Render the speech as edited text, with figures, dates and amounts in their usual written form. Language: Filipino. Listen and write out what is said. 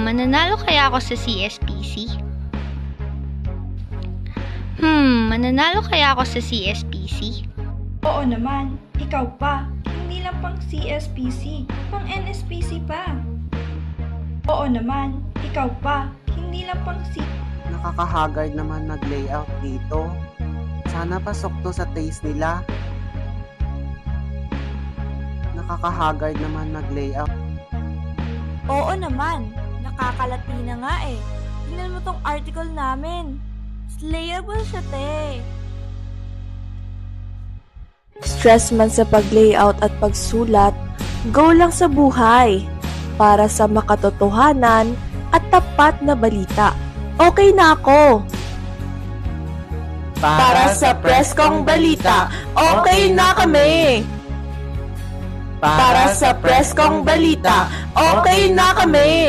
Mananalo kaya ako sa CSPC? Mananalo kaya ako sa CSPC? Oo naman, ikaw pa. Hindi lang pang CSPC, pang NSPC pa. Oo naman, ikaw pa. Hindi lang pang Nakakahagard naman mag-layout dito. Sana pasok to sa taste nila. Nakakahagard naman mag-layout. Oo naman, nakakalati na nga eh. Tingnan mo tong article namin. Slayable siya, te. Stress man sa pag-layout at pagsulat, go lang sa buhay. Para sa makatotohanan at tapat na balita. Okay na ako. Para sa preskong balita, okay na kami. Para sa preskong balita, okay na kami.